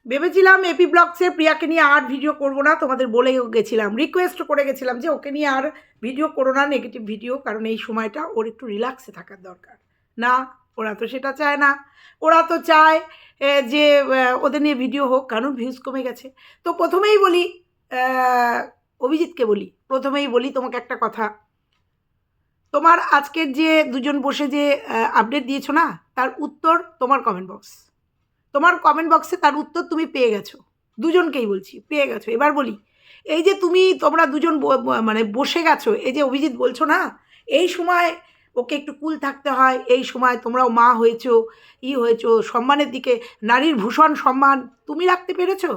ভেবেছিলাম এপি ব্লগসে প্রিয়াকে নিয়ে আর ভিডিও করব না, তোমাদের বলেও গেছিলাম, রিকোয়েস্ট করে গেছিলাম যে ওকে নিয়ে আর ভিডিও করো না, নেগেটিভ ভিডিও, কারণ এই সময়টা ওর একটু রিল্যাক্সে থাকার দরকার। না, ওরা তো সেটা চায় না। ওরা তো চায় যে ওদের নিয়ে ভিডিও হোক, কারণ ভিউজ কমে গেছে। তো প্রথমেই বলি, অভিজিৎকে বলি, প্রথমেই বলি তোমাকে একটা কথা। তোমার আজকের যে দুজন বসে যে আপডেট দিয়েছো না, তার উত্তর তোমার কমেন্ট বক্স, তোমার কমেন্ট বক্সে তার উত্তর তুমি পেয়ে গেছো। দুজনকেই বলছি, পেয়ে গেছো। এবার বলি, এই যে তোমরা দুজন মানে বসে গেছো, এই যে অভিজিৎ বলছো না, এই সময় ওকে একটু কুল থাকতে হয়, এই সময় তোমরাও মা হয়েছো, হয়েছো, সম্মানের দিকে, নারীর ভূষণ সম্মান তুমি রাখতে পেরেছো?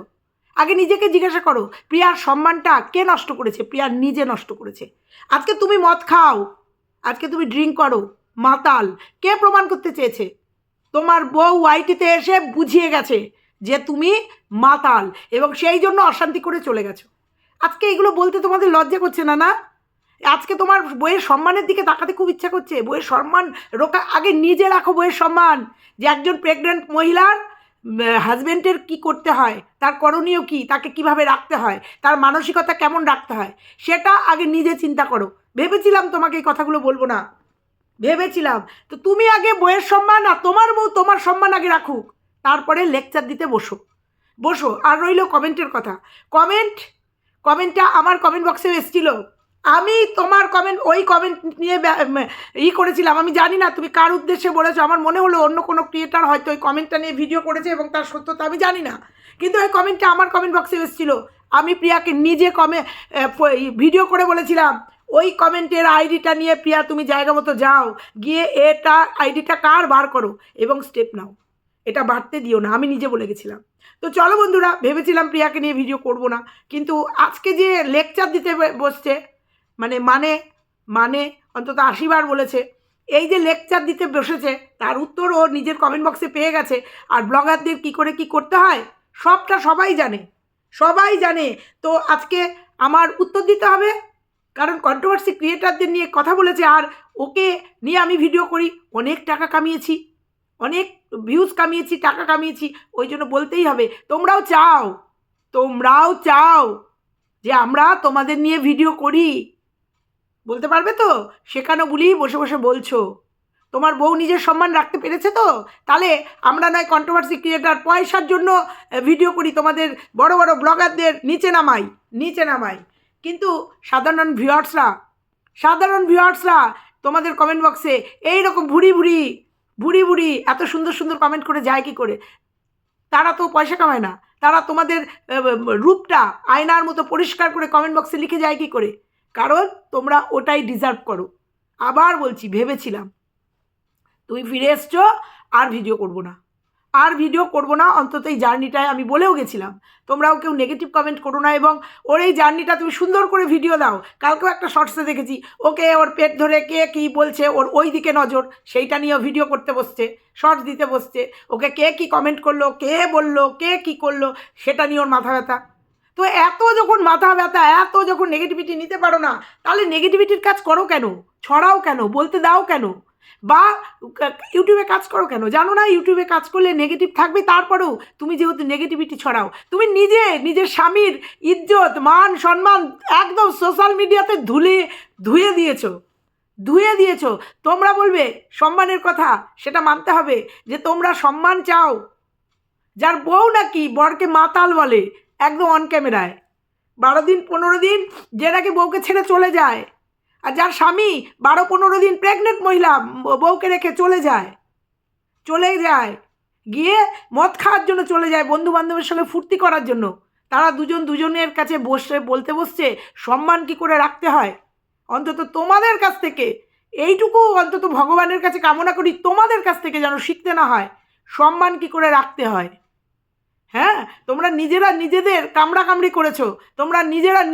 আগে নিজেকে জিজ্ঞাসা করো, প্রিয়ার সম্মানটা কে নষ্ট করেছে? প্রিয়ার নিজে নষ্ট করেছে। আজকে তুমি মদ খাও, আজকে তুমি ড্রিঙ্ক করো, মাতাল, কে প্রমাণ করতে চেয়েছে? তোমার বউ ওয়াইটিতে এসে বুঝিয়ে গেছে যে তুমি মাতাল, এবং সেই জন্য অশান্তি করে চলে গেছো। আজকে এগুলো বলতে তোমাদের লজ্জা করছে না? না, আজকে তোমার বইয়ের সম্মানের দিকে তাকাতে খুব ইচ্ছা করছে। বইয়ের সম্মান রোকা, আগে নিজে রাখো বইয়ের সম্মান, যে একজন প্রেগনেন্ট মহিলার হাজব্যান্ডের কি করতে হয়, তার করণীয় কি, তাকে কিভাবে রাখতে হয়, তার মানসিকতা কেমন রাখতে হয়, সেটা আগে নিজে চিন্তা করো। ভেবেছিলাম তোমাকে এই কথাগুলো বলবো না, ভেবেছিলাম। তো তুমি আগে বইয়ের সম্মান আর তোমার বউ তোমার সম্মান আগে রাখুক, তারপরে লেকচার দিতে বসো। বসো। আর রইল কমেন্টের কথা। কমেন্টটা আমার কমেন্ট বক্সে এসেছিল। আমি তোমার কমেন্ট, ওই কমেন্ট নিয়ে করেছিলাম। আমি জানি না তুমি কার উদ্দেশ্যে বলেছো, আমার মনে হলো অন্য কোনো ক্রিয়েটার হয়তো ওই কমেন্টটা নিয়ে ভিডিও করেছে এবং তার সত্যতা আমি জানি না, কিন্তু ওই কমেন্টটা আমার কমেন্ট বক্সে এসেছিলো। আমি প্রিয়াকে নিজে ভিডিও করে বলেছিলাম, ওই কমেন্টের আইডিটা নিয়ে প্রিয়া তুমি জায়গা মতো যাও, গিয়ে এটা আইডিটা কার বার করো এবং স্টেপ নাও, এটা বাড়তে দিও না, আমি নিজে বলে গেছিলাম। তো চলো বন্ধুরা, ভেবেছিলাম প্রিয়াকে নিয়ে ভিডিও করব না, কিন্তু আজকে যে লেকচার দিতে বসছে, মানে মানে মানে অন্তত 80 বার বলেছে, এই যে লেকচার দিতে বসেছে, তার উত্তর ও নিজের কমেন্ট বক্সে পেয়ে গেছে। আর ব্লগারদের কি করে কি করতে হয় সবটা সবাই জানে, সবাই জানে। তো আজকে আমার উত্তর দিতে হবে, কারণ কন্ট্রোভার্সি ক্রিয়েটারদের নিয়ে কথা বলেছে, আর ওকে নিয়ে আমি ভিডিও করি, অনেক টাকা কামিয়েছি, অনেক ভিউজ কামিয়েছি, টাকা কামিয়েছি, ওই জন্য বলতেই হবে। তোমরাও চাও যে আমরা তোমাদের নিয়ে ভিডিও করি, বলতে পারবে তো? সেখানে বলি বসে বসে বলছো। তোমার বউ নিজের সম্মান রাখতে পেরেছে তো? তাহলে আমরা নয় কন্ট্রোভার্সি ক্রিয়েটার পয়সার জন্য ভিডিও করি, তোমাদের বড় বড় ব্লগারদের নিচে নামাই, কিন্তু সাধারণ ভিউয়ার্সরা তোমাদের কমেন্ট বক্সে এইরকম ভুড়ি এত সুন্দর সুন্দর কমেন্ট করে যায় কি করে? তারা তো পয়সা কামায় না, তারা তোমাদের রূপটা আয়নার মতো পরিষ্কার করে কমেন্ট বক্সে লিখে যায় কি করে? কারণ তোমরা ওটাই ডিজার্ভ করো। আবার বলছি, ভেবেছিলাম তুমি ফিরে এসছো, আর ভিডিও করবো না, অন্তত এই জার্নিটায় আমি বলেও গেছিলাম তোমরাও কেউ নেগেটিভ কমেন্ট করো না, এবং ওর এই জার্নিটা তুমি সুন্দর করে ভিডিও দাও। কালকেও একটা শর্টসে দেখেছি, ওকে ওর পেট ধরে কে কী বলছে, ওর ওই দিকে নজর, সেইটা নিয়েও ভিডিও করতে বসছে, শর্টস দিতে বসছে, ওকে কে কী কমেন্ট করলো, কে বললো, কে কী করলো, সেটা নিয়ে ওর মাথা ব্যথা। তো এত যখন মাথা ব্যথা, এত যখন নেগেটিভিটি নিতে পারো না, তাহলে নেগেটিভিটির কাজ করো কেন, ছড়াও কেন, বলতে দাও কেন, বা ইউটিউবে কাজ করো কেন? জানো না ইউটিউবে কাজ করলে নেগেটিভ থাকবে, তারপরেও তুমি যেহেতু নেগেটিভিটি ছড়াও, তুমি নিজের স্বামীর ইজ্জত মান সম্মান একদম সোশ্যাল মিডিয়াতে ধুয়ে দিয়েছো। তোমরা বলবে সম্মানের কথা, সেটা মানতে হবে যে তোমরা সম্মান চাও। যার বউ নাকি বরকে মাতাল বলে একদম অন ক্যামেরায়, 12 দিন 15 দিন যে নাকি বউকে ছেড়ে চলে যায়, আর যার স্বামী 12-15 দিন প্রেগনেন্ট মহিলা বউকে রেখে চলে যায়, গিয়ে মদ খাওয়ার জন্য চলে যায়, বন্ধু বান্ধবের সঙ্গে ফুর্তি করার জন্য, তারা দুজনের কাছে বলতে বসছে সম্মান কি করে রাখতে হয়। অন্তত তোমাদের কাছ থেকে এইটুকু অন্তত ভগবানের কাছে কামনা করি, তোমাদের কাছ থেকে যেন শিখতে না হয় সম্মান কি করে রাখতে হয়। হ্যাঁ, তোমরা নিজেদের কামড়াকামড়ি করেছো, তোমরা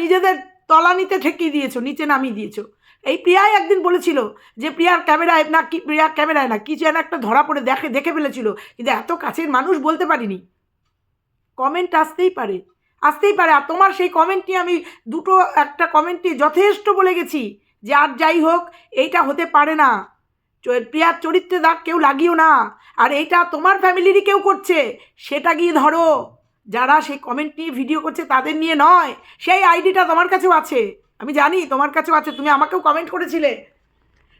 নিজেদের তলানিতে ঠেকিয়ে দিয়েছো, নিচে নামিয়ে দিয়েছো। এই প্রিয়াই একদিন বলেছিল যে প্রিয়ার ক্যামেরায় না কি যেন একটা ধরা পড়ে দেখে ফেলেছিল, কিন্তু এত কাছের মানুষ বলতে পারিনি। কমেন্ট আসতেই পারে। আর তোমার সেই কমেন্ট নিয়ে আমি একটা কমেন্টে যথেষ্ট বলে গেছি যে আর যাই হোক, এইটা হতে পারে না, প্রিয়ার চরিত্রে দাগ কেউ লাগিও না, আর এইটা তোমার ফ্যামিলিরই কেউ করছে, সেটা গিয়ে ধরো, যারা সেই কমেন্ট নিয়ে ভিডিও করছে তাদের নিয়ে নয়, সেই আইডিটা তোমার কাছেও আছে, আমি জানি তোমার কাছেও আছে, তুমি আমাকেও কমেন্ট করেছিলে।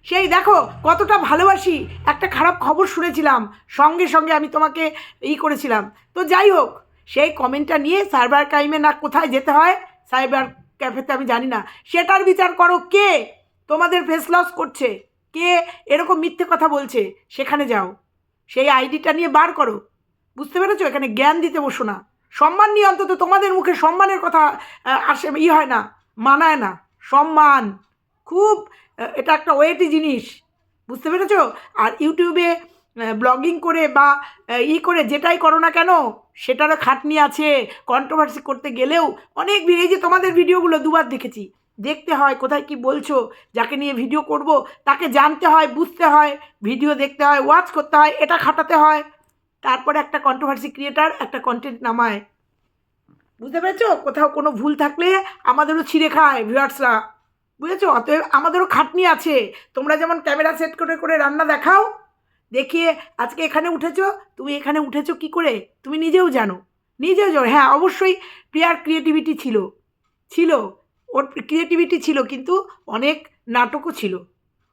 সেই দেখো কতটা ভালোবাসি, একটা খারাপ খবর শুনেছিলাম, সঙ্গে সঙ্গে আমি তোমাকে করেছিলাম। তো যাই হোক, সেই কমেন্টটা নিয়ে সাইবার ক্রাইমে না কোথায় যেতে হয়, সাইবার ক্যাফেতে, আমি জানি না, সেটার বিচার করো। কে তোমাদের ফেস লস করছে, কে এরকম মিথ্যে কথা বলছে, সেখানে যাও, সেই আইডিটা নিয়ে বার করো। বুঝতে পেরেছো? এখানে জ্ঞান দিতে বসো না। সম্মান নিয়ে অন্তত তোমাদের মুখে সম্মানের কথা আসে, হয় না, মানায় না। সম্মান খুব, এটা একটা ওয়েটি জিনিস, বুঝতে পেরেছো? আর ইউটিউবে ব্লগিং করে বা করে যেটাই করো না কেন, সেটারও খাটনি আছে। কন্ট্রোভার্সি করতে গেলেও অনেক এই যে তোমাদের ভিডিওগুলো দুবার দেখেছি, দেখতে হয় কোথায় কি বলছো, যাকে নিয়ে ভিডিও করব তাকে জানতে হয়, বুঝতে হয়, ভিডিও দেখতে হয়, ওয়াচ করতে হয়, এটা খাটাতে হয়, তারপরে একটা কন্ট্রোভার্সি ক্রিয়েটার একটা কন্টেন্ট নামায়। বুঝতে পেরেছো? কোথাও কোনো ভুল থাকলে আমাদেরও ছিঁড়ে খায় ভিউয়ার্সরা, বুঝেছো? অতএব আমাদেরও খাটনি আছে। তোমরা যেমন ক্যামেরা সেট করে করে রান্না দেখাও, দেখিয়ে আজকে এখানে উঠেছো, তুমি এখানে উঠেছো কি করে তুমি নিজেও জানো, নিজেও জানো। হ্যাঁ, অবশ্যই প্রিয়ার ক্রিয়েটিভিটি ছিল, ছিল, ওর ক্রিয়েটিভিটি ছিল, কিন্তু অনেক নাটকও ছিল,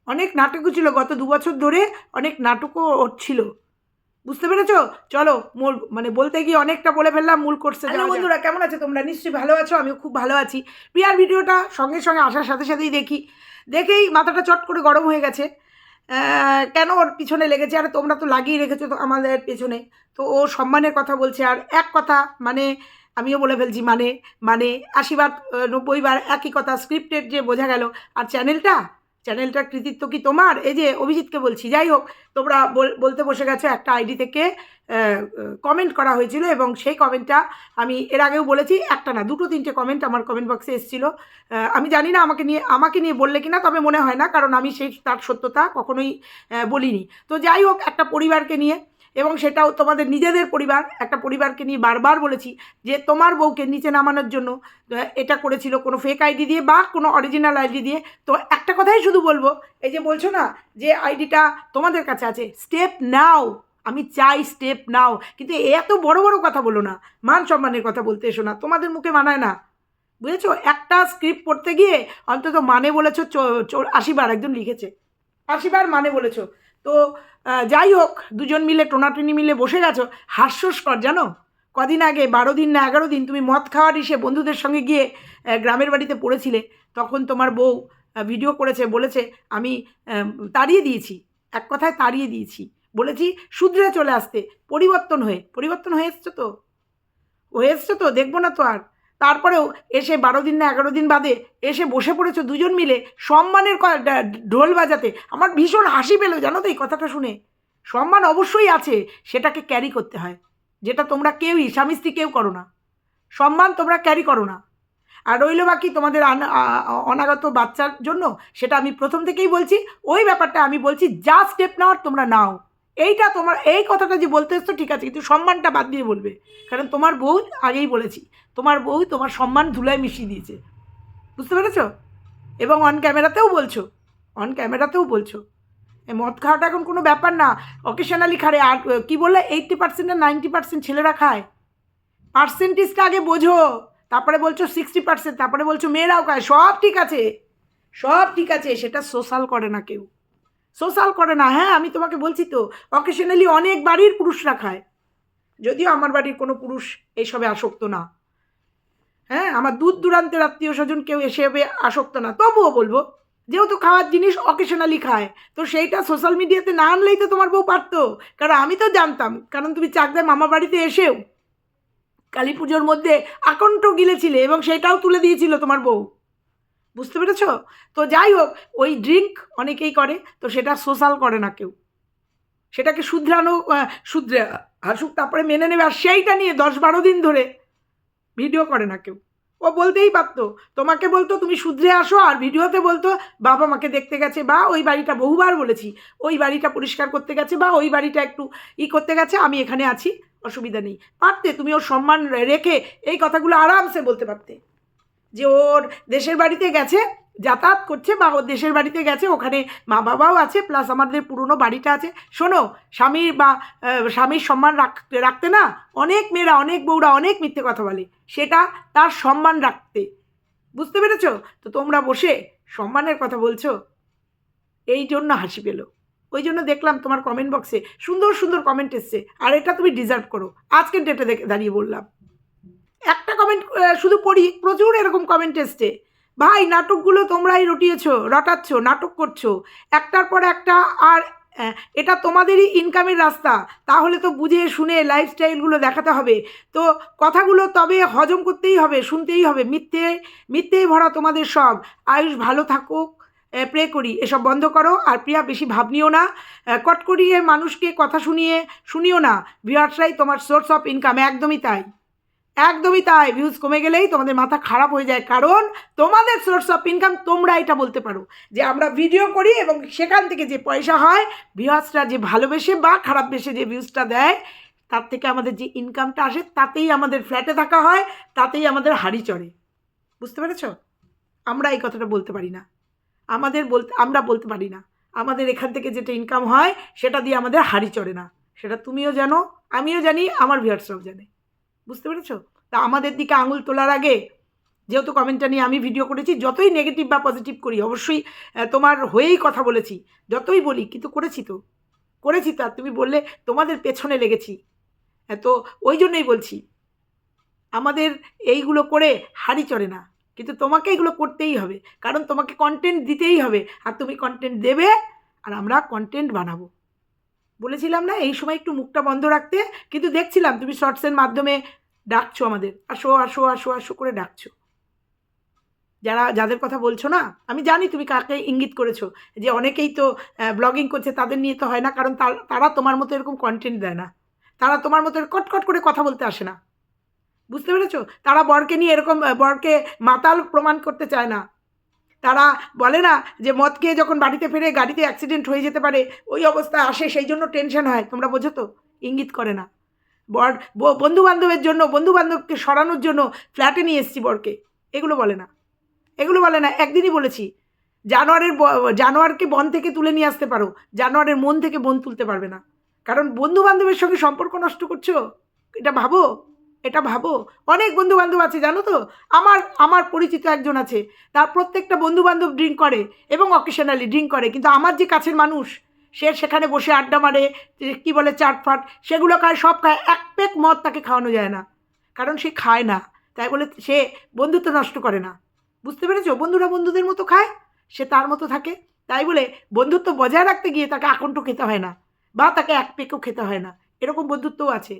অনেক নাটকও ছিল, গত 2 বছর ধরে অনেক নাটকও ওর ছিল। বুঝতে পেরেছো? চলো, মূল মানে বলতে গিয়ে অনেকটা বলে ফেললাম, মূল কোর্সে। হ্যালো বন্ধুরা, কেমন আছো তোমরা? নিশ্চয়ই ভালো আছো, আমিও খুব ভালো আছি। প্রিয়ার ভিডিওটা সঙ্গে সঙ্গে আসার সাথে সাথেই দেখেই মাথাটা চট করে গরম হয়ে গেছে। কেন ওর পিছনে লেগেছে? আর তোমরা তো লাগিয়ে রেখেছো তো আমাদের পেছনে। তো ও সম্মানের কথা বলছে, আর এক কথা মানে আমিও বলে ফেলছি, মানে মানে 80 বার 90 বার একই কথা, স্ক্রিপ্টেড যে বোঝা গেল। আর চ্যানেলটার কৃতিত্ব কি তোমার? এই যে অভিজিৎকে বলছি। যাই হোক, তোমরা বলতে বসে গেছো, একটা আইডি থেকে কমেন্ট করা হয়েছিল, এবং সেই কমেন্টটা আমি এর আগেও বলেছি, একটা না 2-3টে কমেন্ট আমার কমেন্ট বক্সে এসেছিলো। আমি জানি না আমাকে নিয়ে বললে কি না, তবে মনে হয় না, কারণ আমি তার সত্যতা কখনোই বলিনি। তো যাই হোক, একটা পরিবারকে নিয়ে, এবং সেটাও তোমাদের নিজেদের পরিবার, একটা পরিবারকে নিয়ে বারবার বলেছি যে তোমার বউকে নিচে নামানোর জন্য এটা করেছিল, কোনো ফেক আইডি দিয়ে বা কোনো অরিজিনাল আইডি দিয়ে। তো একটা কথাই শুধু বলবো, এই যে বলছো না যে আইডিটা তোমাদের কাছে আছে, স্টেপ নাও, আমি চাই স্টেপ নাও, কিন্তু এত বড় বড় কথা বলো না, মান সম্মানের কথা বলতে এসো না, তোমাদের মুখে মানায় না। বুঝেছো? একটা স্ক্রিপ্ট পড়তে গিয়ে অন্তত মানে বলেছো 80 বার, একজন লিখেছে 80 বার মানে বলেছো। তো যাই হোক, দুজন মিলে টোনাটুনি মিলে বসে গেছো, হাস্যস্কর জানো। কদিন আগে 12 দিন না 11 দিন তুমি মদ খাওয়ার এসে বন্ধুদের সঙ্গে গিয়ে গ্রামের বাড়িতে পড়েছিলে, তখন তোমার বউ ভিডিও করেছে, বলেছে আমি তাড়িয়ে দিয়েছি, এক কথায় তাড়িয়ে দিয়েছি, বলেছি শুধরে চলে আসতে, পরিবর্তন হয়ে এসছো তো দেখবো না তো আর। তারপরেও এসে 12 দিন না 11 দিন বাদে এসে বসে পড়েছো দুজন মিলে সম্মানের ঢোল বাজাতে। আমার ভীষণ হাসি পেল জানো তো এই কথাটা শুনে। সম্মান অবশ্যই আছে, সেটাকে ক্যারি করতে হয়, যেটা তোমরা কেউই স্বামী স্ত্রী কেউ করো না। সম্মান তোমরা ক্যারি করো না। আর রইল বাকি তোমাদের অনাগত বাচ্চার জন্য, সেটা আমি প্রথম থেকেই বলছি, ওই ব্যাপারটা আমি বলছি, যা স্টেপ নেওয়ার তোমরা নাও। এইটা তোমার এই কথাটা যে বলতে এসছো ঠিক আছে, কিন্তু সম্মানটা বাদ দিয়ে বলবে, কারণ তোমার বউ, আগেই বলেছি, তোমার বউ তোমার সম্মান ধুলায় মিশিয়ে দিয়েছে। বুঝতে পেরেছো? এবং অন ক্যামেরাতেও বলছো মদ খাওয়াটা এখন কোনো ব্যাপার না, অকেশনালি খায়। আর কী বললে 80% না 90% ছেলেরা খায়, পার্সেন্টেজটা আগে বোঝো, তারপরে বলছো 60%, তারপরে বলছো মেয়েরাও খায়। সব ঠিক আছে, সেটা সোশ্যাল করে না কেউ, সোশ্যাল করে না। হ্যাঁ, আমি তোমাকে বলছি তো, অকেশনালি অনেক বাড়ির পুরুষরা খায়, যদিও আমার বাড়ির কোনো পুরুষ এইসবে আসক্ত না। হ্যাঁ, আমার দূর দূরান্তের আত্মীয় স্বজন কেউ এসবে আসক্ত না, তবুও বলবো, যেহেতু খাওয়ার জিনিস অকেশনালি খায়, তো সেইটা সোশ্যাল মিডিয়াতে না আনলেই তো তোমার বউ পারতো। কারণ আমি তো জানতাম, কারণ তুমি চাকদায় মামা বাড়িতে এসেও কালী পুজোর মধ্যে আকণ্ঠ গিলেছিলে, এবং সেটাও তুলে দিয়েছিল তোমার বউ। বুঝতে পেরেছ? তো যাই হোক, ওই ড্রিঙ্ক অনেকেই করে, তো সেটা সোশ্যাল করে না কেউ, সেটাকে শুধরে হাসুক, তারপরে মেনে নেবে, আর সেইটা নিয়ে 10-12 দিন ধরে ভিডিও করে না কেউ। ও বলতেই পারতো, তোমাকে বলতো তুমি শুধরে আসো, আর ভিডিওতে বলতো বাবা মাকে দেখতে গেছে, বা ওই বাড়িটা, বহুবার বলেছি, ওই বাড়িটা পরিষ্কার করতে গেছে, বা ওই বাড়িটা একটু করতে গেছে, আমি এখানে আছি, অসুবিধা নেই। পারতে তুমি ওর সম্মান রেখে এই কথাগুলো আরামসে বলতে পারতে, যে ওর দেশের বাড়িতে গেছে যাতায়াত করছে বা ও দেশের বাড়িতে গেছে, ওখানে মা বাবাও আছে, প্লাস আমাদের পুরনো বাড়িটা আছে। শোনো, স্বামীর সম্মান রাখতে রাখতে না অনেক মেয়েরা, অনেক বউরা অনেক মিথ্যে কথা বলে, সেটা তার সম্মান রাখতে। বুঝতে পেরেছ? তো তোমরা বসে সম্মানের কথা বলছো, এই জন্য হাসি পেল। ওই জন্য দেখলাম তোমার কমেন্ট বক্সে সুন্দর সুন্দর কমেন্ট এসছে, আর এটা তুমি ডিজার্ভ করো। আজকের ডেটে দাঁড়িয়ে বললাম, একটা কমেন্ট শুধু পড়ি, প্রচুর এরকম কমেন্ট এসছে, ভাই নাটকগুলো তোমরাই রটাচ্ছ, নাটক করছো একটার পর একটা, আর এটা তোমাদেরই ইনকামের রাস্তা, তাহলে তো বুঝে শুনে লাইফস্টাইলগুলো দেখাতে হবে, তো কথাগুলো তবে হজম করতেই হবে, শুনতেই হবে। মিথ্যেই ভরা তোমাদের সব। আয়ুষ ভালো থাকুক, প্রে করি। এসব বন্ধ করো। আর প্রিয়া বেশি ভাব নিও না, কট করিয়ে মানুষকে কথা শুনিও না। ভিউয়ার্সরাই তোমার সোর্স অফ ইনকাম। একদমই তাই, একদমই তাই। ভিউজ কমে গেলেই তোমাদের মাথা খারাপ হয়ে যায়, কারণ তোমাদের সোর্স অফ ইনকাম তোমরা এটা বলতে পারো যে আমরা ভিডিও করি এবং সেখান থেকে যে পয়সা হয়, ভিউয়ার্সরা যে ভালোবেসে বা খারাপ বেসে যে ভিউজটা দেয়, তার থেকে আমাদের যে ইনকামটা আসে, তাতেই আমাদের ফ্ল্যাটে থাকা হয়, তাতেই আমাদের হাড়ি চড়ে। বুঝতে পেরেছ? আমরা এই কথাটা বলতে পারি না, আমরা বলতে পারি না। আমাদের এখান থেকে যেটা ইনকাম হয় সেটা দিয়ে আমাদের হাড়ি চড়ে না, সেটা তুমিও জানো, আমিও জানি, আমার ভিউয়ার্সরাও জানে। বুঝতে পেরেছো? তা আমাদের দিকে আঙুল তোলার আগে, যেহেতু কমেন্টটা নিয়ে আমি ভিডিও করেছি, যতই নেগেটিভ বা পজিটিভ করি, অবশ্যই তোমার হয়েই কথা বলেছি, যতই বলি, কিন্তু করেছি তো। আর তুমি বললে তোমাদের পেছনে লেগেছি, তো ওই জন্যই বলছি, আমাদের এইগুলো করে হাড়ি চড়ে না, কিন্তু তোমাকে এগুলো করতেই হবে, কারণ তোমাকে কন্টেন্ট দিতেই হবে, আর তুমি কন্টেন্ট দেবে, আর আমরা কন্টেন্ট বানাবো। বলেছিলাম না এই সময় একটু মুখটা বন্ধ রাখতে, কিন্তু দেখছিলাম তুমি শর্টসের মাধ্যমে ডাকছো আমাদের, আসো আসো আসো আসো করে ডাকছো। যাদের কথা বলছো না, আমি জানি তুমি কাকে ইঙ্গিত করেছো, যে অনেকেই তো ব্লগিং করছে, তাদের নিয়ে তো হয় না, কারণ তারা তোমার মতো এরকম কন্টেন্ট দেয় না, তারা তোমার মতো কটকট করে কথা বলতে আসে না। বুঝতে পেরেছো? তারা বরকে নিয়ে এরকম বরকে মাতাল প্রমাণ করতে চায় না। তারা বলে না যে মদ খেয়ে যখন বাড়িতে ফেরে গাড়িতে অ্যাক্সিডেন্ট হয়ে যেতে পারে, ওই অবস্থায় আসে, সেই জন্য টেনশন হয়। তোমরা বোঝো তো? ইঙ্গিত করে না। বন্ধুবান্ধবকে সরানোর জন্য ফ্ল্যাটে নিয়ে এসেছি বরকে, এগুলো বলে না, এগুলো বলে না। একদিনই বলেছি, জানোয়ারকে বন থেকে তুলে নিয়ে আসতে পারো, জানোয়ারের মন থেকে বন তুলতে পারবে না, কারণ বন্ধুবান্ধবের সঙ্গে সম্পর্ক নষ্ট করছো। এটা ভাবো। অনেক বন্ধুবান্ধব আছে জানো তো, আমার পরিচিত একজন আছে, তার প্রত্যেকটা বন্ধুবান্ধব ড্রিঙ্ক করে এবং অকেশনালি ড্রিঙ্ক করে, কিন্তু আমার যে কাছের মানুষ, সে সেখানে বসে আড্ডা মারে, কি বলে চাটফাট, সেগুলো খায়, সব খায়, এক পেক মদ তাকে খাওয়ানো যায় না, কারণ সে খায় না, তাই বলে সে বন্ধুত্ব নষ্ট করে না। বুঝতে পেরেছো? বন্ধুরা বন্ধুদের মতো খায়, সে তার মতো থাকে, তাই বলে বন্ধুত্ব বজায় রাখতে গিয়ে তাকে আকণ্ঠ খেতে হয় না, বা তাকে এক পেকও খেতে হয় না, এরকম বন্ধুত্বও আছে।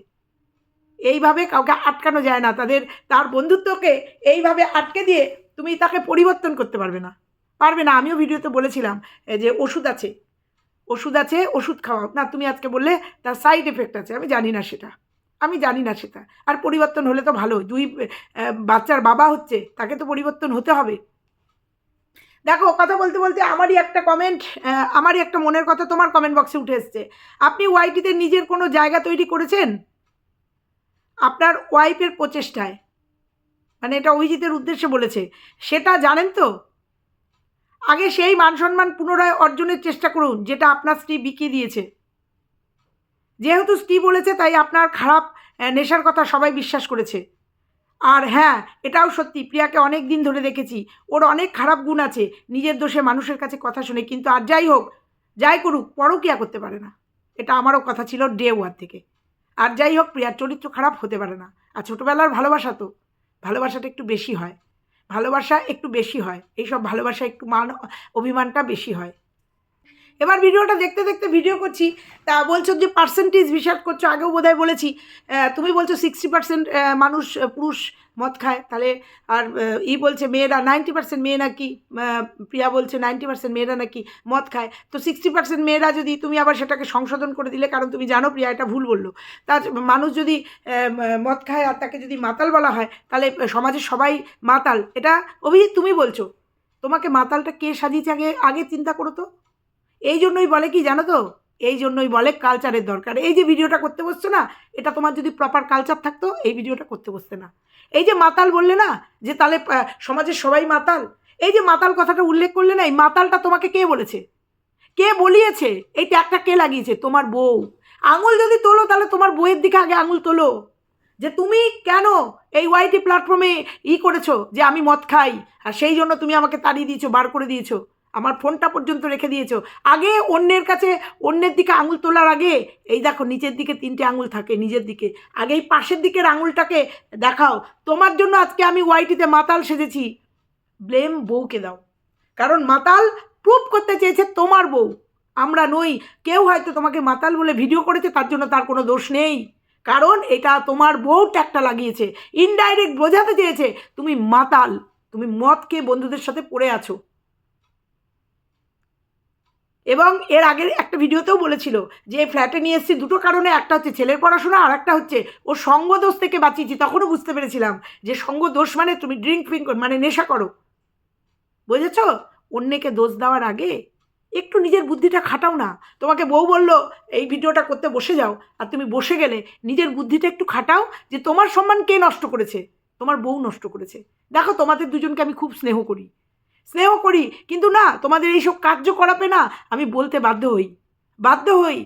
এইভাবে কাউকে আটকানো যায় না, তার বন্ধুত্বকে এইভাবে আটকে দিয়ে তুমি তাকে পরিবর্তন করতে পারবে না। আমিও ভিডিওতে বলেছিলাম যে ওষুধ আছে, ওষুধ খাওয়াও না, তুমি আজকে বললে তার সাইড এফেক্ট আছে। আমি জানি না সেটা, আর পরিবর্তন হলে তো ভালো, বাচ্চার বাবা হচ্ছে, তাকে তো পরিবর্তন হতে হবে। দেখো, কথা বলতে বলতে আমারই একটা মনের কথা তোমার কমেন্ট বক্সে উঠে এসছে। আপনি ওয়াইটিতে নিজের কোনো জায়গা তৈরি করেছেন আপনার ওয়াইফের প্রচেষ্টায়, মানে এটা অভিজিতের উদ্দেশ্যে বলেছে, সেটা জানেন তো? আগে সেই মান সম্মান পুনরায় অর্জনের চেষ্টা করুন যেটা আপনার স্ত্রী বিকিয়ে দিয়েছে। যেহেতু স্ত্রী বলেছে, তাই আপনার খারাপ নেশার কথা সবাই বিশ্বাস করেছে। আর হ্যাঁ, এটাও সত্যি, প্রিয়াকে অনেক দিন ধরে দেখেছি, ওর অনেক খারাপ গুণ আছে, নিজের দোষে মানুষের কাছে কথা শুনে, কিন্তু আর যাই করুক, পরকীয়া করতে পারে না। এটা আমারও কথা ছিল ডে ওয়ান থেকে। আর যাই হোক, প্রিয়ার চরিত্র খারাপ হতে পারে না। আর ছোটোবেলার ভালোবাসাটা একটু বেশি হয়, এইসব ভালোবাসা একটু অভিমানটা বেশি হয়। এবার ভিডিওটা দেখতে দেখতে ভিডিও করছি, তা বলছো যে পার্সেন্টেজ বিশ্বাস করছো, আগেও বোধহয় বলেছি, তুমি বলছো 60% মানুষ পুরুষ মদ খায়, তাহলে আর বলছে মেয়েরা 90% মেয়ে নাকি, প্রিয়া বলছে 90% মেয়েরা নাকি মদ খায়, তো 60% মেয়েরা যদি, তুমি আবার সেটাকে সংশোধন করে দিলে, কারণ তুমি জানো প্রিয়া এটা ভুল বললো। তা মানুষ যদি মদ খায় আর তাকে যদি মাতাল বলা হয়, তাহলে সমাজের সবাই মাতাল, এটা অভিজিৎ তুমি বলছো। তোমাকে মাতালটা কে সাজিয়েছে আগে চিন্তা করো তো। এই জন্যই বলে কি জানো তো, এই জন্যই বলে কালচারের দরকার। এই যে ভিডিওটা করতে বসছো না, এটা তোমার যদি প্রপার কালচার থাকতো, এই ভিডিওটা করতে বসতে না। এই যে মাতাল বললে না, যে তাহলে সমাজের সবাই মাতাল, এই যে মাতাল কথাটা উল্লেখ করলে না, এই মাতালটা তোমাকে কে বলেছে, কে বলিয়েছে, এই ট্যাগটা কে লাগিয়েছে? তোমার বউ। আঙুল যদি তোলো তাহলে তোমার বউয়ের দিকে আগে আঙুল তোলো, যে তুমি কেন এই ওয়াইটি প্ল্যাটফর্মে করেছো যে আমি মদ খাই, আর সেই জন্য তুমি আমাকে তাড়িয়ে দিয়েছো, বার করে দিয়েছো, আমার ফোনটা পর্যন্ত রেখে দিয়েছো। আগে অন্যের কাছে, অন্যের দিকে আঙুল তোলার আগে এই দেখো নিচের দিকে 3টে আঙুল থাকে, নিজের দিকে আগে এই পাশের দিকের আঙুলটাকে দেখাও। তোমার জন্য আজকে আমি ওয়াইটিতে মাতাল সেজেছি, ব্লেম বউকে দাও, কারণ মাতাল প্রুভ করতে চেয়েছে তোমার বউ, আমরা নই। কেউ হয়তো তোমাকে মাতাল বলে ভিডিও করেছে, তার জন্য তার কোনো দোষ নেই, কারণ এটা তোমার বউ ট্যাগটা লাগিয়েছে, ইনডাইরেক্ট বোঝাতে চেয়েছে তুমি মাতাল, তুমি মদ খেয়ে বন্ধুদের সাথে পড়ে আছো। এবং এর আগের একটা ভিডিওতেও বলেছিল যে ফ্ল্যাটে নিয়ে এসেছি দুটো কারণে, একটা হচ্ছে ছেলের পড়াশোনা, আর একটা হচ্ছে ও সঙ্গদোষ থেকে বাঁচিয়েছি। তখনও বুঝতে পেরেছিলাম যে সঙ্গদোষ মানে তুমি ড্রিঙ্ক ফিঙ্ক মানে নেশা করো, বুঝেছ? অন্যকে দোষ দেওয়ার আগে একটু নিজের বুদ্ধিটা খাটাও না। তোমাকে বউ বললো এই ভিডিওটা করতে বসে যাও, আর তুমি বসে গেলে, নিজের বুদ্ধিটা একটু খাটাও, যে তোমার সম্মান কে নষ্ট করেছে? তোমার বউ নষ্ট করেছে। দেখো তোমাদের দুজনকে আমি খুব স্নেহ করি, কিন্তু না, তোমাদের এইসব কার্য করাবে না, আমি বলতে বাধ্য হই।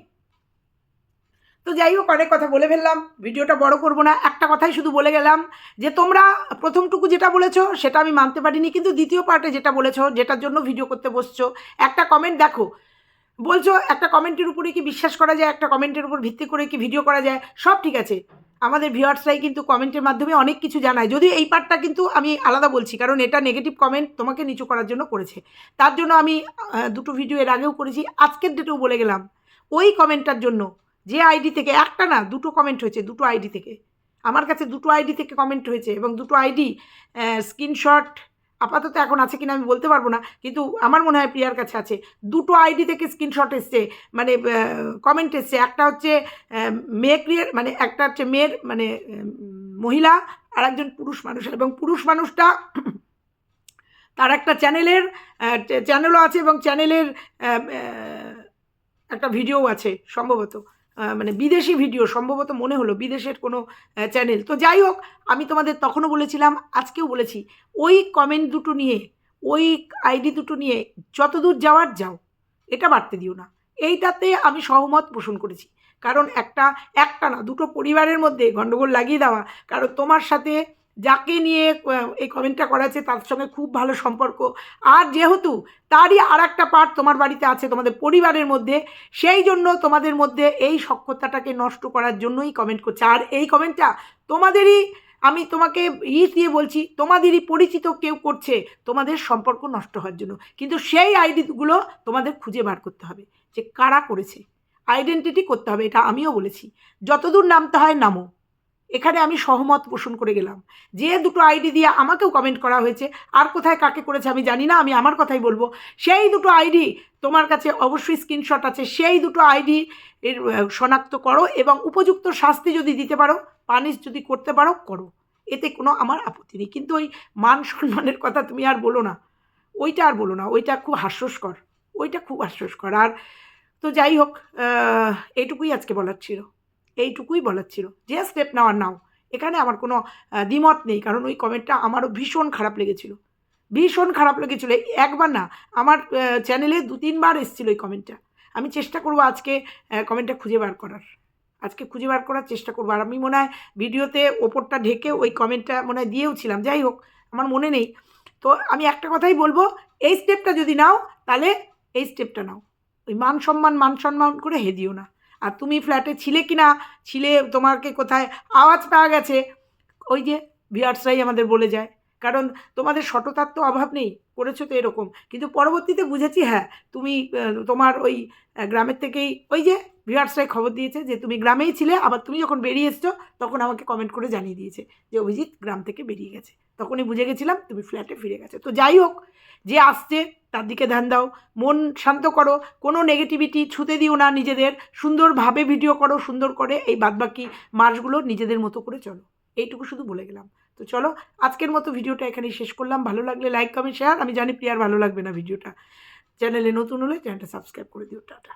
তো যাই হোক, অনেক কথা বলে ফেললাম, ভিডিওটা বড় করব না, একটা কথাই শুধু বলে গেলাম যে তোমরা প্রথমটুকু যেটা বলেছো সেটা আমি মানতে পারিনি, কিন্তু দ্বিতীয় পার্টে যেটা বলেছো, যেটার জন্য ভিডিও করতে বসছো, একটা কমেন্ট দেখো, বলছো একটা কমেন্টের উপরে কি বিশ্বাস করা যায়, একটা কমেন্টের উপর ভিত্তি করে কি ভিডিও করা যায়, সব ঠিক আছে। আমাদের ভিউয়ার্সরাই কিন্তু কমেন্টের মাধ্যমে অনেক কিছু জানায়, যদিও এই পার্টটা কিন্তু আমি আলাদা বলছি, কারণ এটা নেগেটিভ কমেন্ট তোমাকে নিচু করার জন্য করেছে। তার জন্য আমি দুটো ভিডিও এর আগেও করেছি, আজকের ডেটেও বলে গেলাম, ওই কমেন্টটার জন্য যে আইডি থেকে, একটা না দুটো কমেন্ট হয়েছে, দুটো আইডি থেকে, আমার কাছে দুটো আইডি থেকে কমেন্ট হয়েছে, এবং দুটো আইডি স্ক্রিনশট আপাতত এখন আছে কিনা আমি বলতে পারবো না, কিন্তু আমার মনে হয় প্রিয়ার কাছে আছে। দুটো আইডি থেকে স্ক্রিনশট এসছে, মানে কমেন্ট এসছে, একটা হচ্ছে মেয়ে ক্রিয়েট, মানে একটা হচ্ছে মেয়ের মানে মহিলা, আর একজন পুরুষ মানুষ, এবং পুরুষ মানুষটা তার একটা চ্যানেলও আছে, এবং চ্যানেলের একটা ভিডিও আছে সম্ভবত, মানে বিদেশি ভিডিও সম্ভবত, মনে হলো বিদেশের কোনো চ্যানেল। তো যাই হোক, আমি তোমাদের তখনও বলেছিলাম, আজকেও বলেছি, ওই কমেন্ট দুটো নিয়ে, ওই আইডি দুটো নিয়ে যতদূর যাওয়ার যাও, এটা বাড়তে দিও না। এইটাতে আমি সহমত পোষণ করেছি, কারণ একটা না দুটো পরিবারের মধ্যে গণ্ডগোল লাগিয়ে দেওয়া, কারণ তোমার সাথে যাকে নিয়ে এই কমেন্টটা করাছে তার সঙ্গে খুব ভালো সম্পর্ক, আর যেহেতু তারই আর একটা পার্ট তোমার বাড়িতে আছে তোমাদের পরিবারের মধ্যে, সেই জন্য তোমাদের মধ্যে এই সখ্যতাটাকে নষ্ট করার জন্যই কমেন্ট করছে। আর এই কমেন্টটা তোমাদেরই, আমি তোমাকে দিয়ে বলছি, তোমাদেরই পরিচিত কেউ করছে তোমাদের সম্পর্ক নষ্ট হওয়ার জন্য, কিন্তু সেই আইডিগুলো তোমাদের খুঁজে বার করতে হবে যে কারা করেছে, আইডেন্টিটি করতে হবে, এটা আমিও বলেছি, যতদূর নামতে হয় নামো। এখানে আমি সহমত পোষণ করে গেলাম, যে দুটো আইডি দিয়ে আমাকেও কমেন্ট করা হয়েছে, আর কোথায় কাকে করেছে আমি জানি না, আমি আমার কথাই বলবো, সেই দুটো আইডি তোমার কাছে অবশ্যই স্ক্রিনশট আছে, সেই দুটো আইডি এর শনাক্ত করো, এবং উপযুক্ত শাস্তি যদি দিতে পারো, পানিশ যদি করতে পারো করো, এতে কোনো আমার আপত্তি নেই, কিন্তু ওই মান সম্মানের কথা তুমি আর বলো না, ওইটা আর বলো না, ওইটা খুব হাস্যস্কর। আর তো যাই হোক, এইটুকুই আজকে বলার ছিল, যে স্টেপ নাও, এখানে আমার কোনো দ্বিমত নেই, কারণ ওই কমেন্টটা আমারও ভীষণ খারাপ লেগেছিল, একবার না, আমার চ্যানেলে 2-3 বার এসেছিলো ওই কমেন্টটা। আমি চেষ্টা করবো আজকে কমেন্টটা খুঁজে বার করার চেষ্টা করবো, আর আমি মনে হয় ভিডিওতে ওপরটা ঢেকে ওই কমেন্টটা মনে হয় দিয়েওছিলাম, যাই হোক আমার মনে নেই। তো আমি একটা কথাই বলবো, এই স্টেপটা যদি নাও, তাহলে এই স্টেপটা নাও, ওই মান সম্মান করে হেদিও না। আর তুমি ফ্ল্যাটে ছিলে কি না ছিলে, তোমাকে কোথায় আওয়াজ পাওয়া গেছে, ওই যে ভিউয়ার্সরাই আমাদের বলে যায়, কারণ তোমাদের সততার তো অভাব নেই, করেছো তো এরকম, কিন্তু পরবর্তীতে বুঝেছি হ্যাঁ তুমি তোমার ওই গ্রামের থেকেই, ওই যে ভিউয়ার্সরাই খবর দিয়েছে যে তুমি গ্রামেই ছিলে, আবার তুমি যখন বেরিয়ে এসছো তখন আমাকে কমেন্ট করে জানিয়ে দিয়েছে যে অভিজিৎ গ্রাম থেকে বেরিয়ে গেছে, তখনই বুঝে গেছিলাম তুমি ফ্ল্যাটে ফিরে গেছে। তো যাই হোক, যে আসছে তার দিকে ধ্যান দাও, মন শান্ত করো, কোনো নেগেটিভিটি ছুতে দিও না নিজেদের, সুন্দরভাবে ভিডিও করো, সুন্দর করে এই বাদবাকি মাসগুলো নিজেদের মতো করে চলো, এইটুকু শুধু বলে গেলাম। তো চলো, আজকের মতো ভিডিওটা এখানেই শেষ করলাম, ভালো লাগলে লাইক কমেন্ট শেয়ার, আমি জানি প্রিয়ার ভালো লাগবে না ভিডিওটা, চ্যানেলে নতুন হলে চ্যানেলটা সাবস্ক্রাইব করে দিও, টাটা।